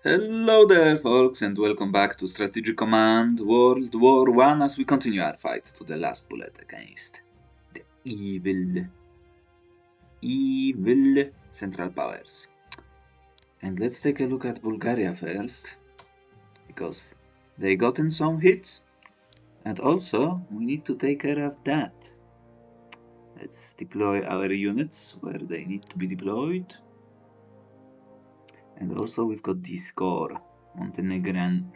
Hello there, folks, and welcome back to Strategic Command World War I as we continue our fight to the last bullet against the evil Central Powers. And let's take a look at Bulgaria first, because they gotten some hits, and also we need to take care of that. Let's deploy our units where they need to be deployed. And also we've got this core, Montenegrin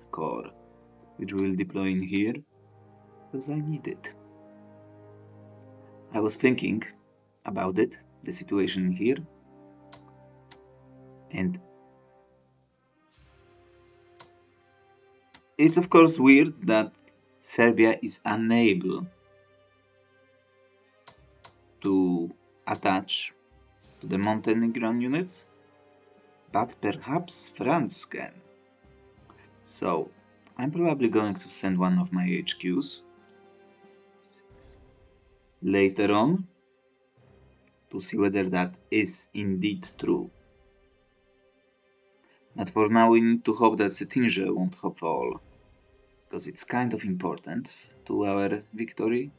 core, which we'll deploy in here, because I need it. I was thinking about it, the situation here, and it's of course weird that Serbia is unable to attach to the Montenegrin units, but perhaps France can. So I'm probably going to send one of my HQs later on to see whether that is indeed true. But for now we need to hope that Cetinje won't fall, because it's kind of important to our victory.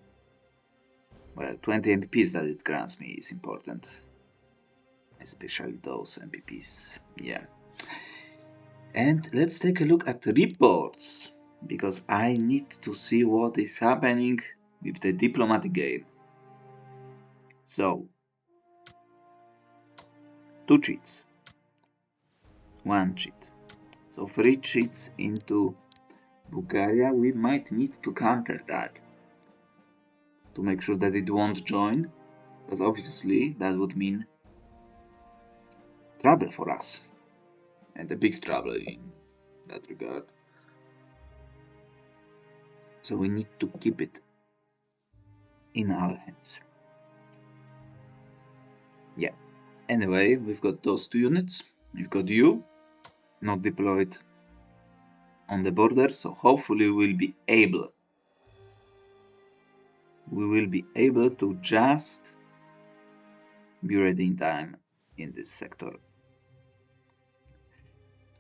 Well, 20 MPPs that it grants me is important. Especially those MPPs, yeah. And let's take a look at reports, because I need to see what is happening with the diplomatic game. So, 2 cheats. 1 cheat. So 3 cheats into Bulgaria. We might need to counter that to make sure that it won't join, because obviously that would mean trouble for us, and a big trouble in that regard. So we need to keep it in our hands. Yeah. Anyway, we've got those 2 units. We've got you, not deployed on the border, so hopefully we'll be able to just be ready in time in this sector.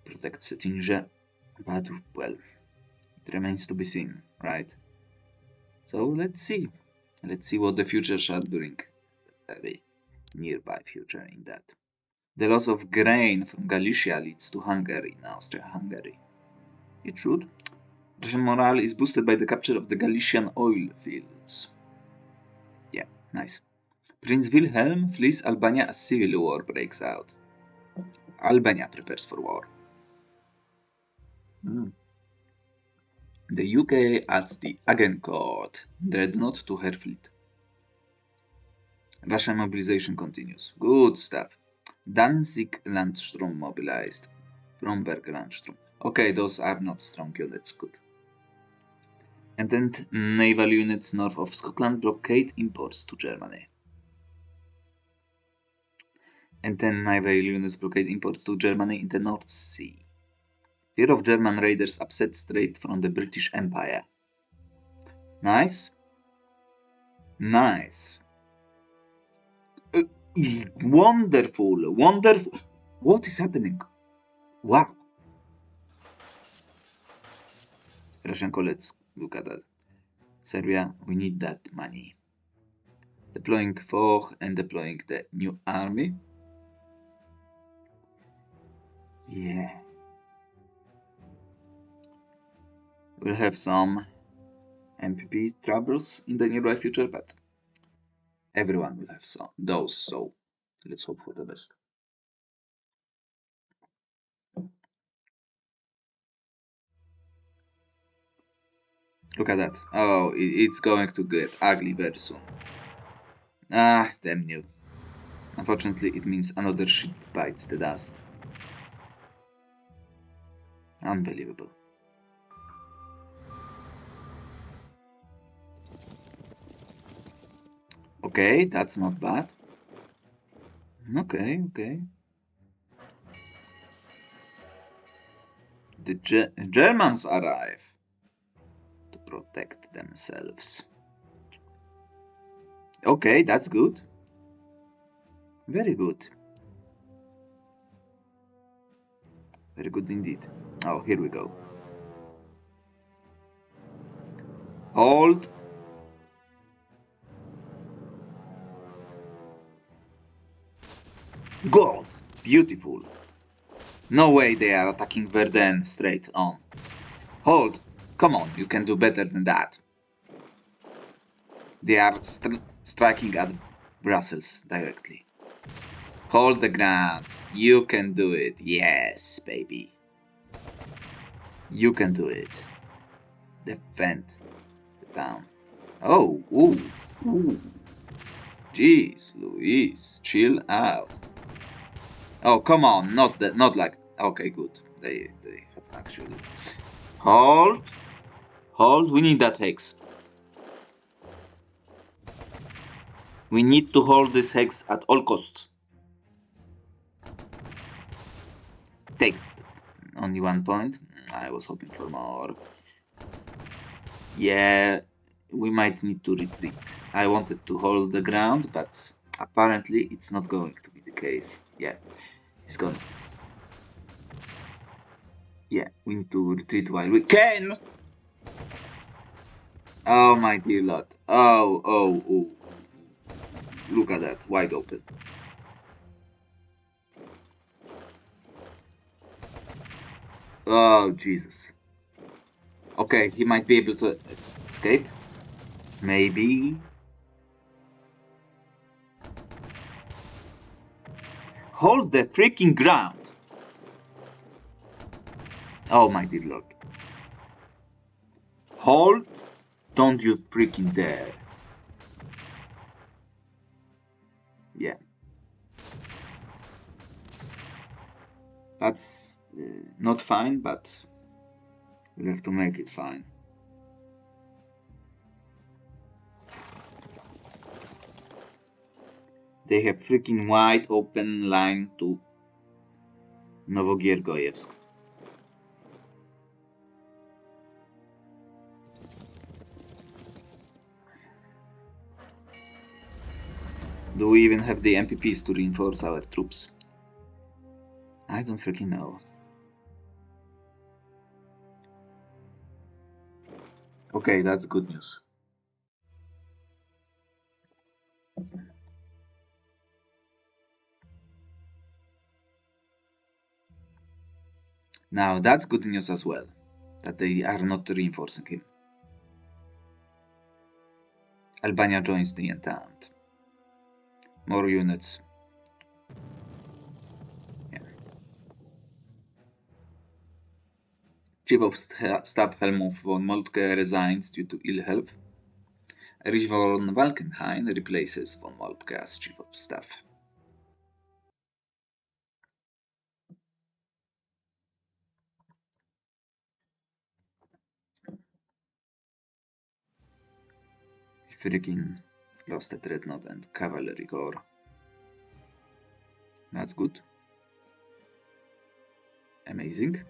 Protect Cetinje, but well, it remains to be seen, right? So let's see what the future shall bring. Very nearby future in that. The loss of grain from Galicia leads to hunger in Austria-Hungary. It should. Russian morale is boosted by the capture of the Galician oil fields. Yeah, nice. Prince Wilhelm flees Albania as civil war breaks out. Albania prepares for war. The UK adds the Agincourt dreadnought to her fleet. Russian mobilization continues. Good stuff. Danzig Landstrom mobilized. Bromberg Landstrom. Okay, those are not strong units. Good. Entente naval units north of Scotland blockade imports to Germany. Entente naval units blockade imports to Germany in the North Sea. Fear of German raiders upsets trade from the British Empire. Nice. Nice. Wonderful. Wonderful. What is happening? Wow. Russian colleagues, look at that. Serbia, we need that money. Deploying Foch and deploying the new army. Yeah. We'll have some MPP troubles in the nearby future, but everyone will have some those, so let's hope for the best. Look at that. Oh, it's going to get ugly very soon. Ah, damn you. Unfortunately, it means another ship bites the dust. Unbelievable. Okay, that's not bad. Okay. The Germans arrive to protect themselves. Okay, that's good. Very good. Very good indeed. Oh, here we go. Hold. God! Beautiful. No way they are attacking Verdun straight on. Hold. Come on, you can do better than that. They are striking at Brussels directly. Hold the ground. You can do it. Yes, baby. You can do it. Defend the town. Oh, ooh, ooh. Jeez, Luis, chill out. Oh, come on, not that, not like. Okay, good. They have actually. Hold, hold. We need that hex. We need to hold this hex at all costs. Take only 1 point. I was hoping for more. Yeah, we might need to retreat. I wanted to hold the ground, but apparently it's not going to be the case. Yeah, he's gone. Yeah, we need to retreat while we can. Oh my dear lord. Oh, oh, oh. Look at that, wide open. Oh, Jesus. Okay, he might be able to escape. Maybe. Hold the freaking ground. Oh my dear lord. Hold. Don't you freaking dare. Yeah. That's not fine, but we'll have to make it fine. They have freaking wide open line to Novogiergojevsk. Do we even have the MPPs to reinforce our troops? I don't freaking know. Okay, that's good news. Now that's good news as well, that they are not reinforcing him. Albania joins the Entente. More units. Yeah. Chief of Staff Helmut von Moltke resigns due to ill health. Erich von Falkenhayn replaces von Moltke as Chief of Staff. Freaking lost a dreadnought and cavalry corps. That's good. Amazing.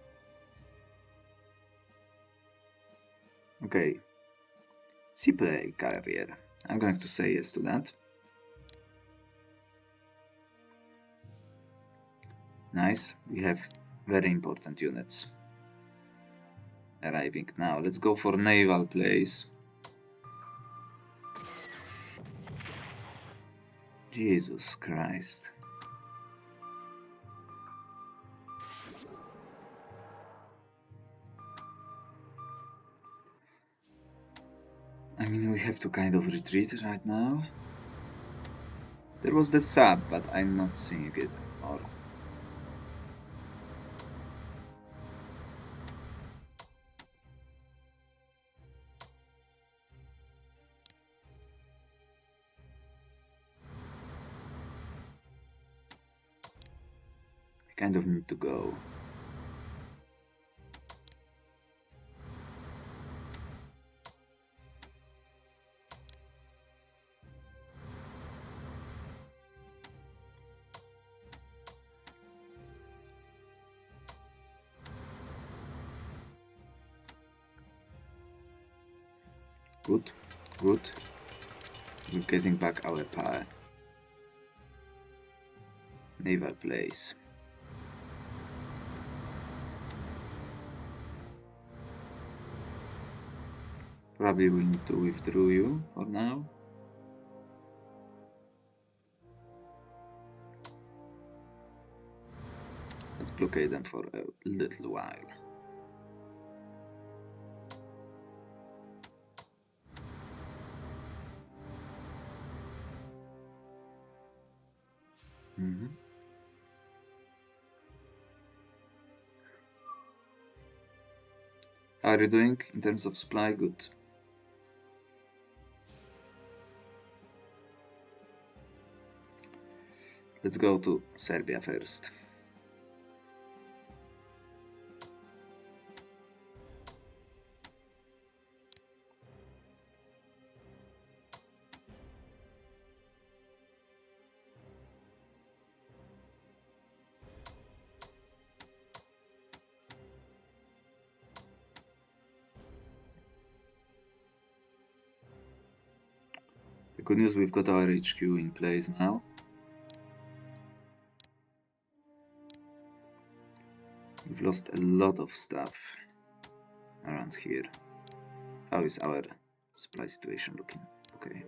Okay. Seaplay carrier. I'm going to say yes to that. Nice. We have very important units arriving now. Let's go for naval place. Jesus Christ. I mean, we have to kind of retreat right now. There was the sub, but I'm not seeing it anymore. We kind of need to go. Good, good. We're getting back our power. Naval place. Probably we need to withdraw you for now. Let's blockade them for a little while. How are you doing in terms of supply? Good. Let's go to Serbia first. The good news, we've got our HQ in place now. We've lost a lot of stuff around here. How is our supply situation looking? Okay.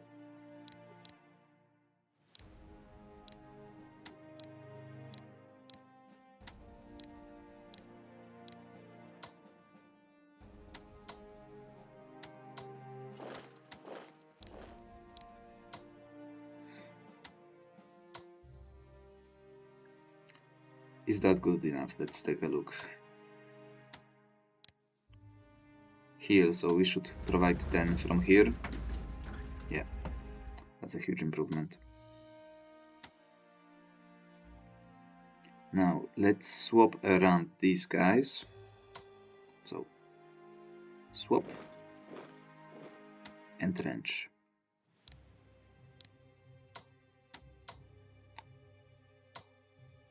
Is that good enough? Let's take a look. Here, so we should provide 10 from here. Yeah, that's a huge improvement. Now, let's swap around these guys. So, swap. Entrench.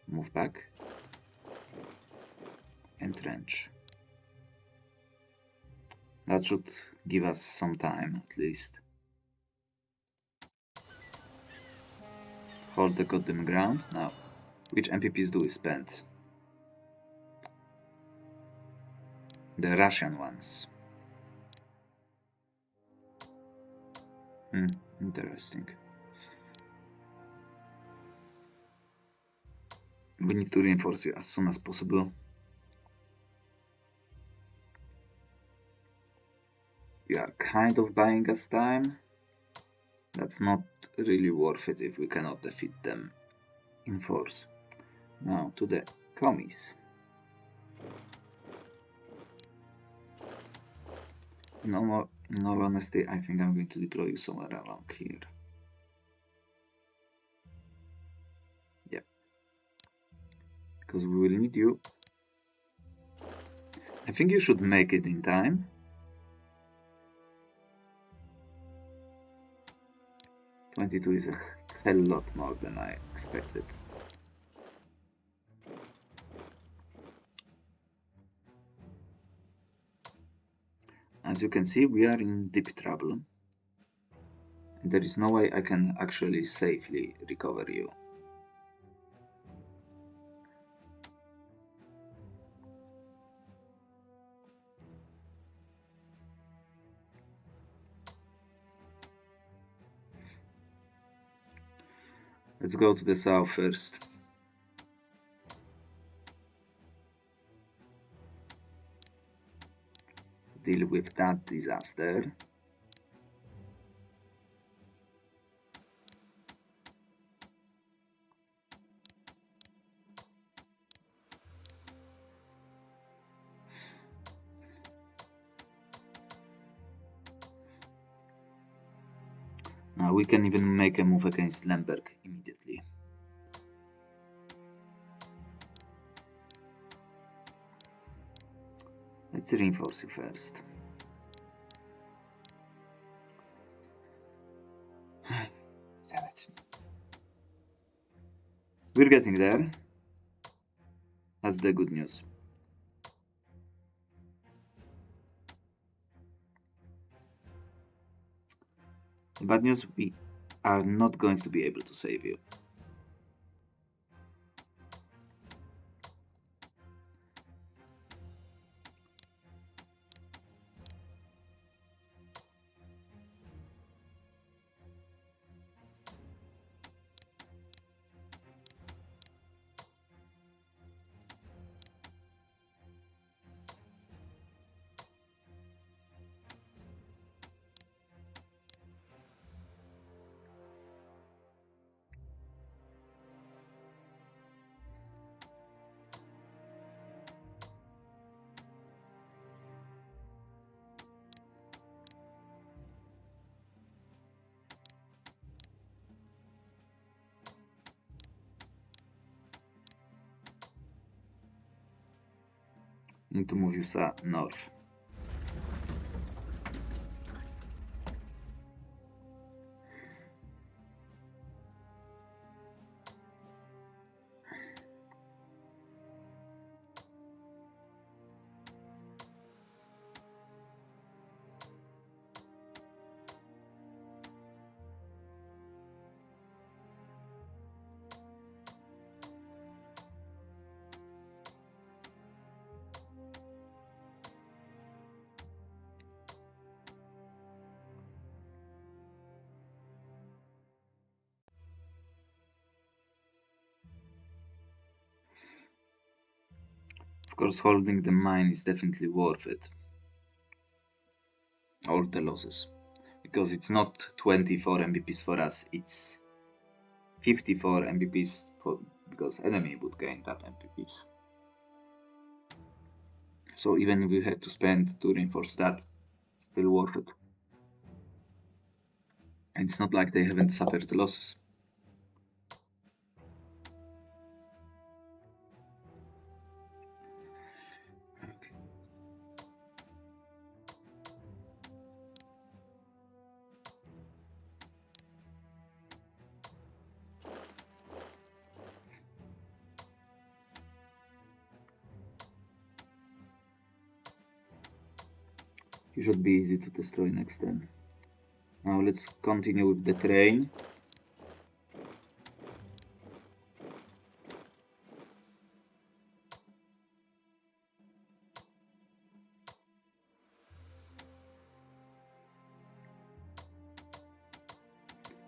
Move back. Entrench. That should give us some time, at least. Hold the goddamn ground. Now, which MPPs do we spend? The Russian ones. Interesting. We need to reinforce you as soon as possible. You are kind of buying us time. That's not really worth it if we cannot defeat them in force. Now to the commies. In all honesty, I think I'm going to deploy you somewhere around here. Yeah. Because we will need you. I think you should make it in time. $22 is a hell lot more than I expected. As you can see, we are in deep trouble. And there is no way I can actually safely recover you. Let's go to the south first. Deal with that disaster. Now we can even make a move against Lemberg immediately. Let's reinforce you first. Damn it. We're getting there. That's the good news. The bad news, we are not going to be able to save you. Need to move you north. Of course, holding the mine is definitely worth it. All the losses. Because it's not 24 MVPs for us, it's 54 MVPs because enemy would gain that MVPs. So even if we had to spend to reinforce that, still worth it. And it's not like they haven't suffered losses. It should be easy to destroy next time. Now let's continue with the train.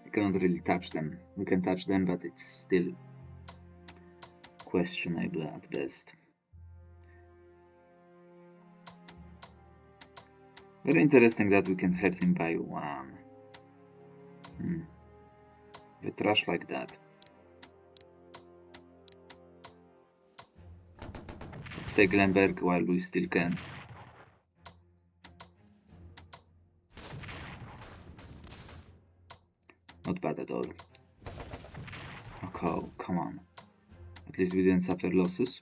We cannot really touch them. We can touch them, but it's still questionable at best. Very interesting that we can hurt him by one. With trash like that. Let's take Lemberg while we still can. Not bad at all. Okay, come on. At least we didn't suffer losses.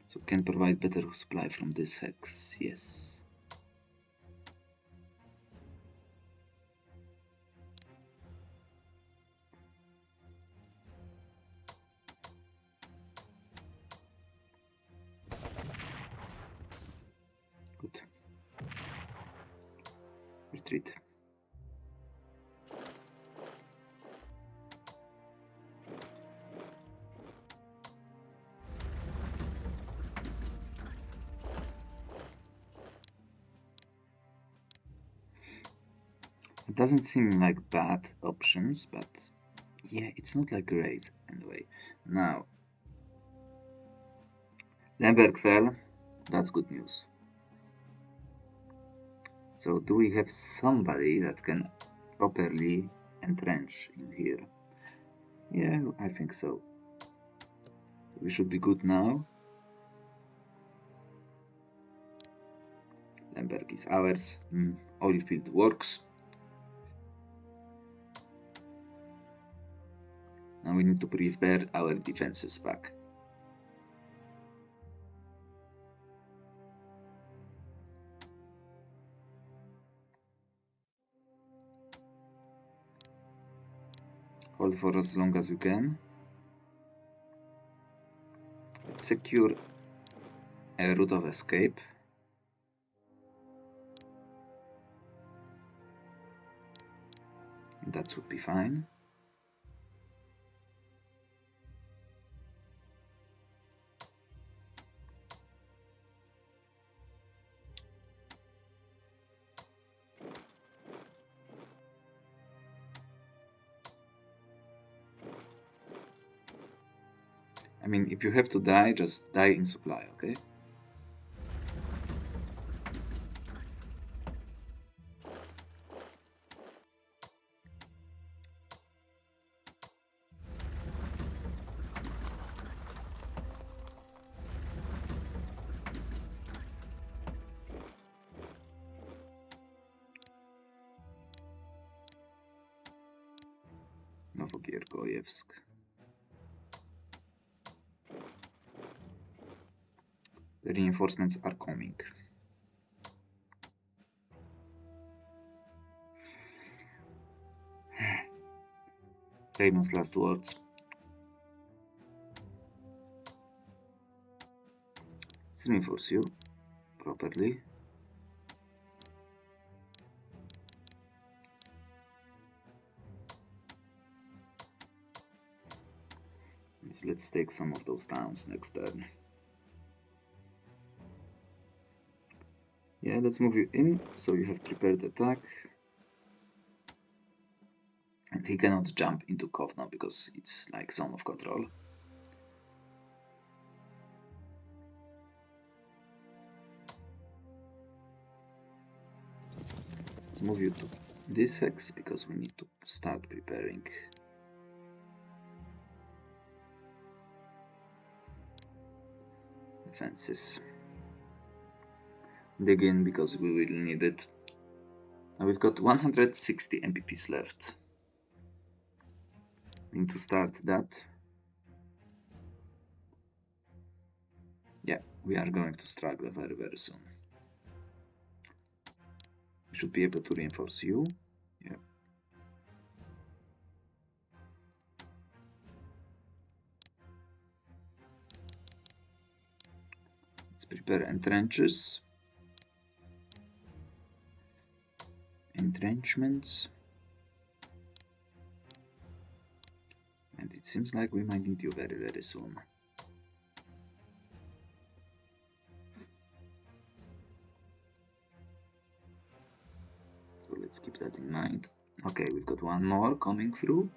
So can provide better supply from this hex, yes. Good. Retreat. It doesn't seem like bad options, but yeah, it's not like great anyway. Now, Lemberg fell. That's good news. So do we have somebody that can properly entrench in here? Yeah, I think so. We should be good now. Lemberg is ours. Oil field works. Now we need to prepare our defenses back. Hold for as long as you can. Let's secure a route of escape. That should be fine. I mean, if you have to die, just die in supply, okay? Novogiergojevsk. The reinforcements are coming. Famous last words. Let's reinforce you properly. Let's take some of those towns next turn. Yeah, let's move you in, so you have prepared attack. And he cannot jump into Kovno because it's like zone of control. Let's move you to this hex because we need to start preparing. Defenses. Dig in because we will need it. Now we've got 160 MPPs left. We need to start that. Yeah, we are going to struggle very, very soon. We should be able to reinforce you. Yeah. Let's prepare entrenches. Entrenchments. And it seems like we might need you very, very soon. So let's keep that in mind. Okay, we've got one more coming through.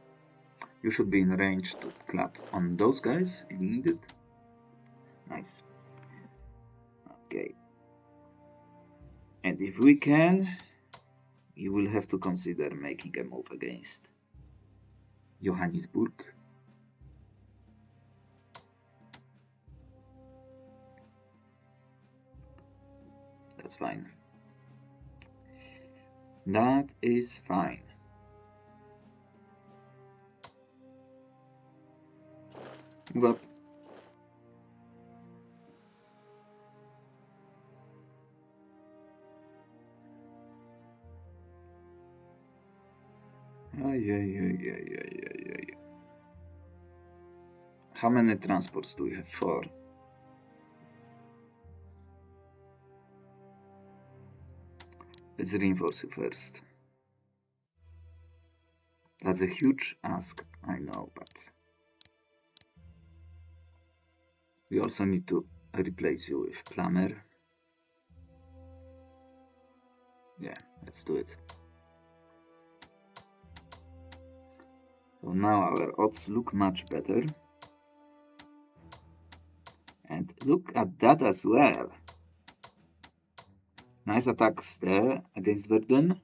You should be in range to clap on those guys if needed. Nice. Okay. And if we can, you will have to consider making a move against Johannesburg. That's fine. That is fine. Move up. Yeah. How many transports do we have? 4. Let's reinforce you first. That's a huge ask, I know, but we also need to replace you with plumber. Yeah, let's do it. So now our odds look much better. And look at that as well. Nice attacks there against Verdun.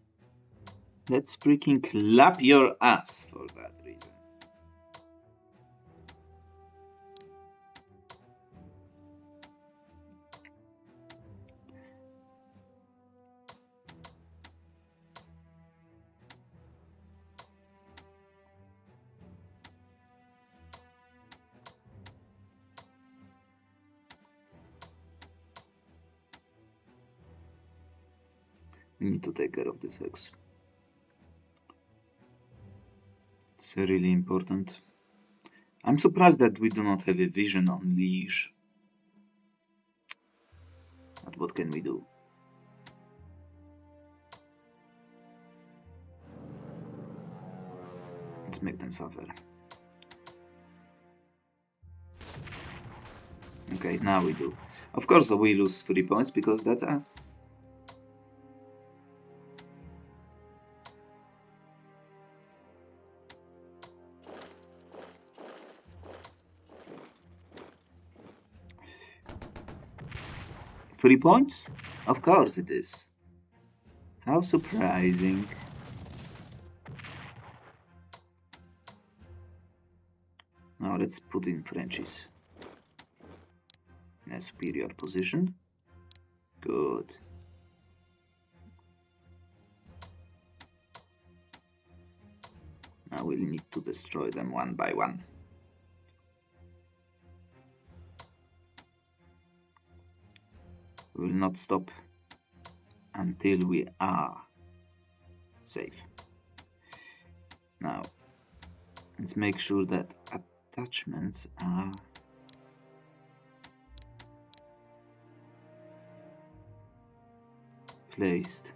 Let's freaking clap your ass for that reason. We need to take care of this hex. It's really important. I'm surprised that we do not have a vision on Liege. But what can we do? Let's make them suffer. Okay, now we do. Of course we lose 3 points because that's us. Three points? Of course it is. How surprising. Now let's put in Frenchies in a superior position. Good. Now we'll need to destroy them one by one. We will not stop until we are safe. Now, let's make sure that attachments are placed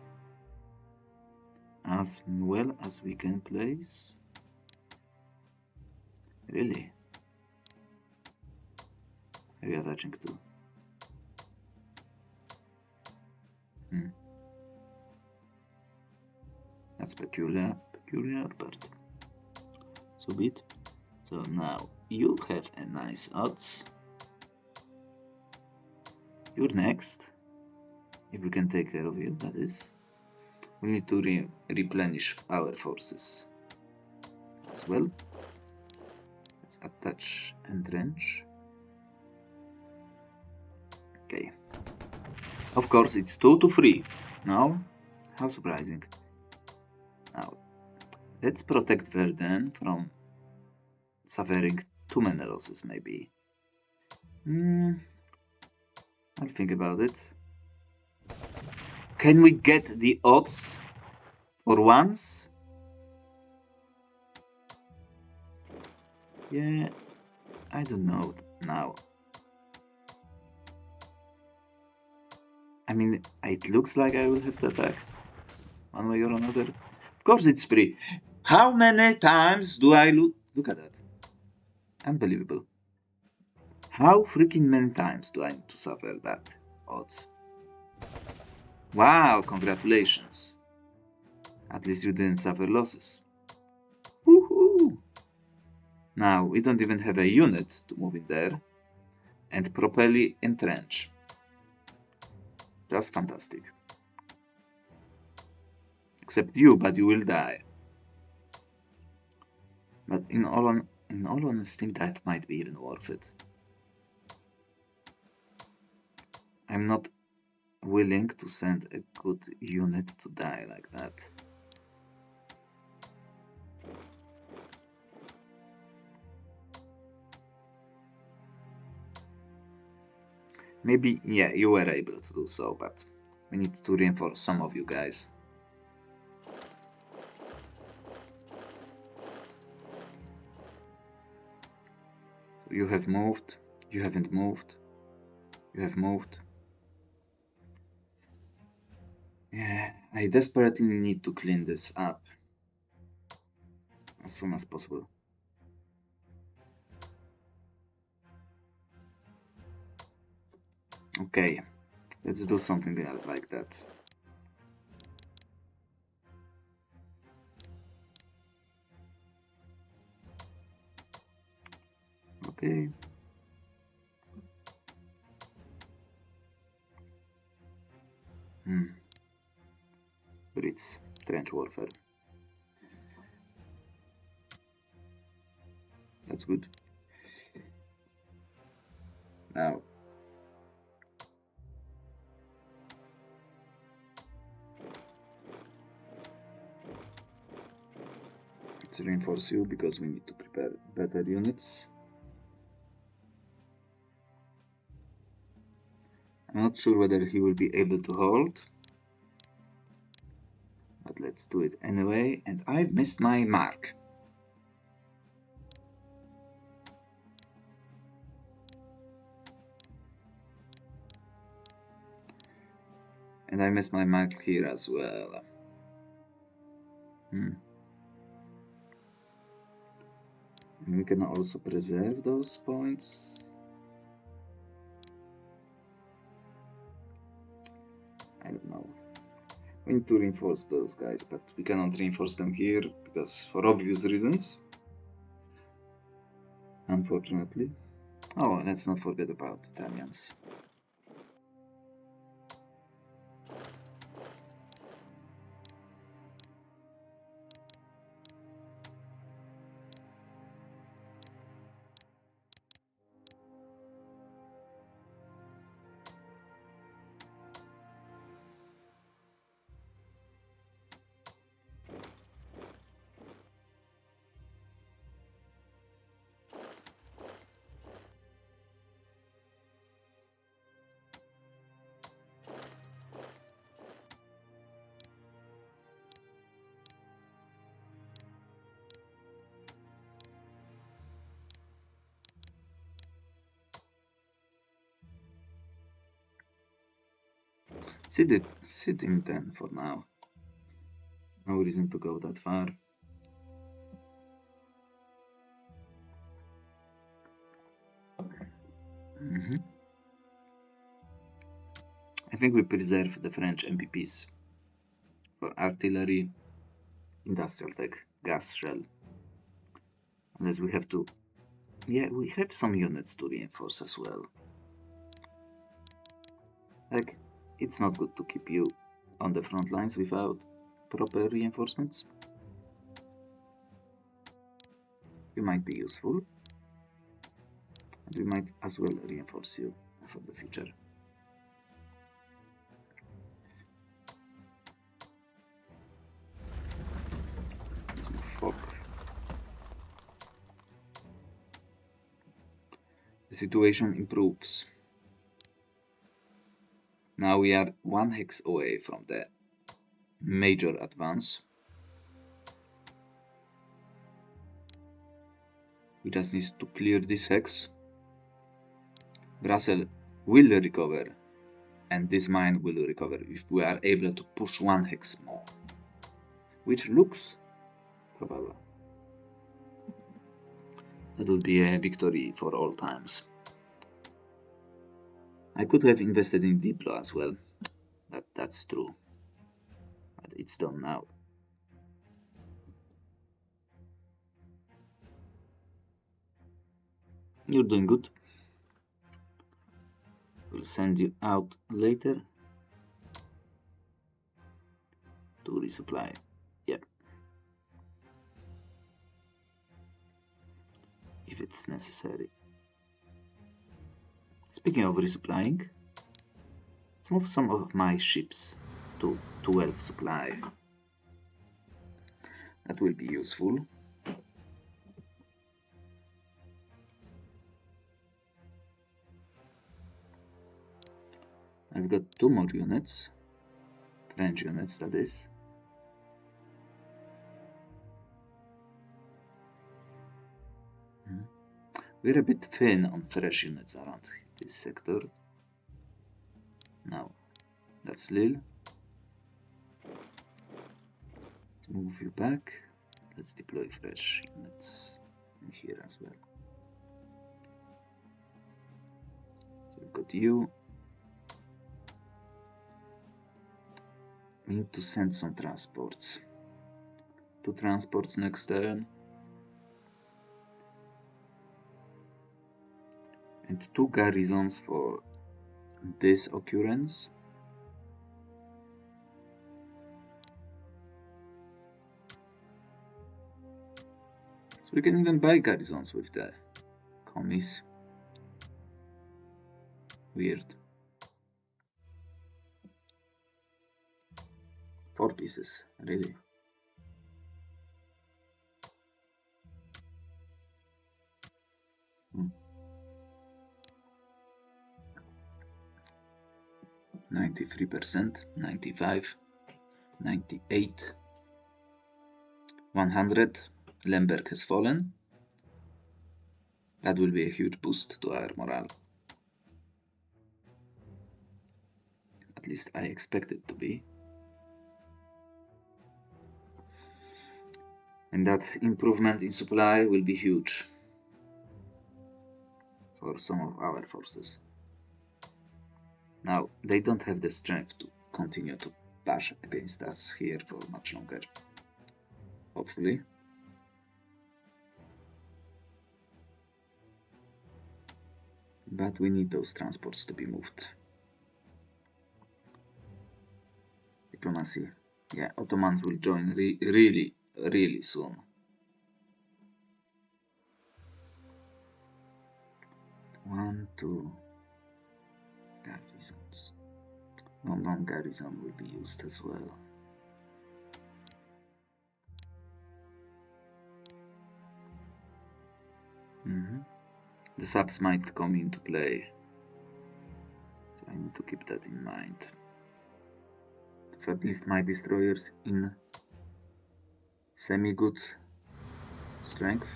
as well as we can place. Really? Are you attaching to? That's peculiar, but so be it. So now you have a nice odds. You're next. If we can take care of you, that is. We need to replenish our forces as well. Let's attach entrench. Okay. Of course, it's 2 to 3. No? How surprising. Now, let's protect Verden from suffering too many losses, maybe. I'll think about it. Can we get the odds for once? Yeah, I don't know now. I mean, it looks like I will have to attack one way or another. Of course it's free. How many times do I look at that? Unbelievable. How freaking many times do I need to suffer that odds? Wow, congratulations. At least you didn't suffer losses. Woohoo! Now, we don't even have a unit to move in there and properly entrench. Just fantastic. Except you, but you will die. But in all honesty, that might be even worth it. I'm not willing to send a good unit to die like that. Maybe, yeah, you were able to do so, but we need to reinforce some of you guys. So you have moved, you haven't moved, you have moved. Yeah, I desperately need to clean this up as soon as possible. Okay, let's do something like that. Okay. Brits, trench warfare. That's good. Now, let's reinforce you because we need to prepare better units. I'm not sure whether he will be able to hold, but let's do it anyway. And I've missed my mark. And I missed my mark here as well. And we can also preserve those points. I don't know. We need to reinforce those guys, but we cannot reinforce them here because for obvious reasons. Unfortunately. Oh, let's not forget about Italians. sit in 10 for now. No reason to go that far. I think we preserve the French MPPs for artillery, industrial tech, gas shell. Unless we have to... Yeah, we have some units to reinforce as well. Like, it's not good to keep you on the front lines without proper reinforcements. You might be useful. And we might as well reinforce you for the future. Let's move fog. The situation improves. Now we are 1 hex away from the major advance. We just need to clear this hex. Brussels will recover, and this mine will recover if we are able to push 1 hex more, which looks probable. That would be a victory for all times. I could have invested in Diplo as well. That's true. But it's done now. You're doing good. We'll send you out later to resupply. Yep. If it's necessary. Speaking of resupplying, let's move some of my ships to 12 supply. That will be useful. I've got 2 more units. French units, that is. We're a bit thin on fresh units around this sector. Now, that's Lille. Let's move you back. Let's deploy fresh units in here as well. So we've got you. We need to send some transports. 2 transports next turn. And 2 garrisons for this occurrence. So we can even buy garrisons with the commies. Weird. 4 pieces, really. Hmm. 93%, 95, 98, 100. Lemberg has fallen. That will be a huge boost to our morale. At least I expect it to be. And that improvement in supply will be huge for some of our forces. Now, they don't have the strength to continue to push against us here for much longer. Hopefully. But we need those transports to be moved. Diplomacy. Yeah, Ottomans will join really soon. One, 2 garrisons. London garrison will be used as well. The subs might come into play, so I need to keep that in mind. So at least my destroyers in semi-good strength.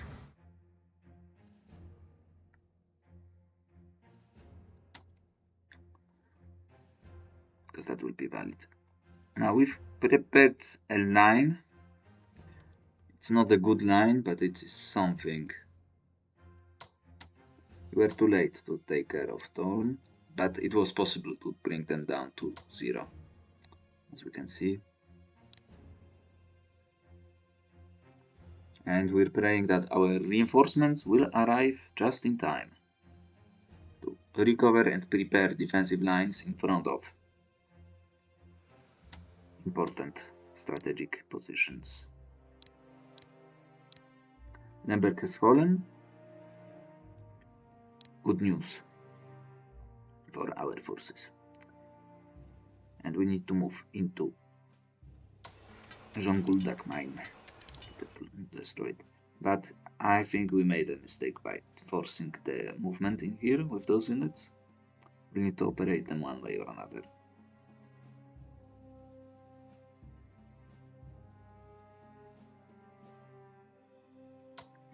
because that will be valid. Now we've prepared a line. It's not a good line, but it is something. We were too late to take care of Thorn, but it was possible to bring them down to 0, as we can see. And we're praying that our reinforcements will arrive just in time to recover and prepare defensive lines in front of important strategic positions. Lemberg has fallen. Good news for our forces. And we need to move into Zhonguldak mine to destroy it. But I think we made a mistake by forcing the movement in here with those units. We need to operate them one way or another.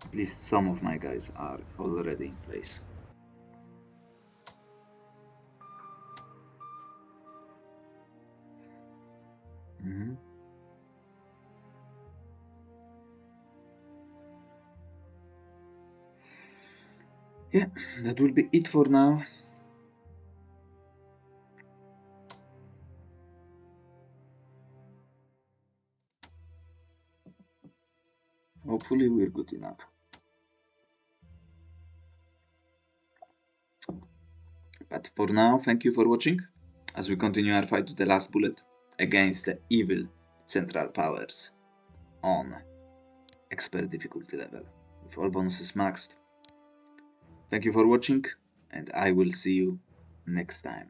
At least some of my guys are already in place. Yeah, that will be it for now. Hopefully we're good enough. But for now, thank you for watching, as we continue our fight to the last bullet against the evil Central Powers on expert difficulty level, with all bonuses maxed. Thank you for watching, and I will see you next time.